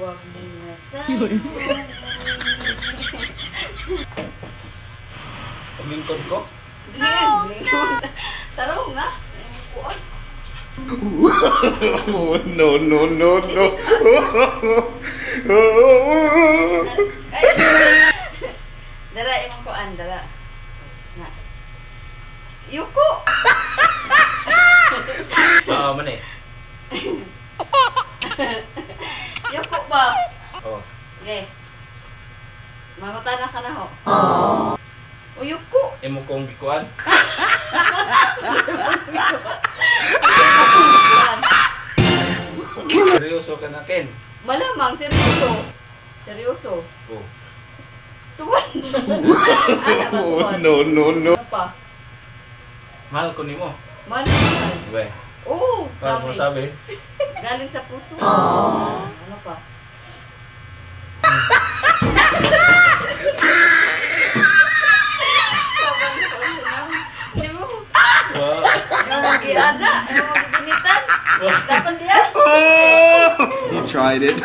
Huwag muna Yun. Pamingkod ko? Taro nga. Kuan. No, no, no, no. Dara imong kuan dara. Na. Yuko. Oo, man eh. Yuko ba? Oo. Okay. Mangutana ka na ho. O yuko. Imo kong gikuan. Seryoso ka na, Ken. Malamang seryoso. Seryoso. Oo. Tuwan. No, no, no. Ano pa? Mahal ko nimo. Mahal mahal. We. Oo, Para mo promise. sabi. Galing sa puso. Ano pa? Hindi mo. Wow. Ano mo giada? Ano mo ginitan? Dapat diyan. He tried it.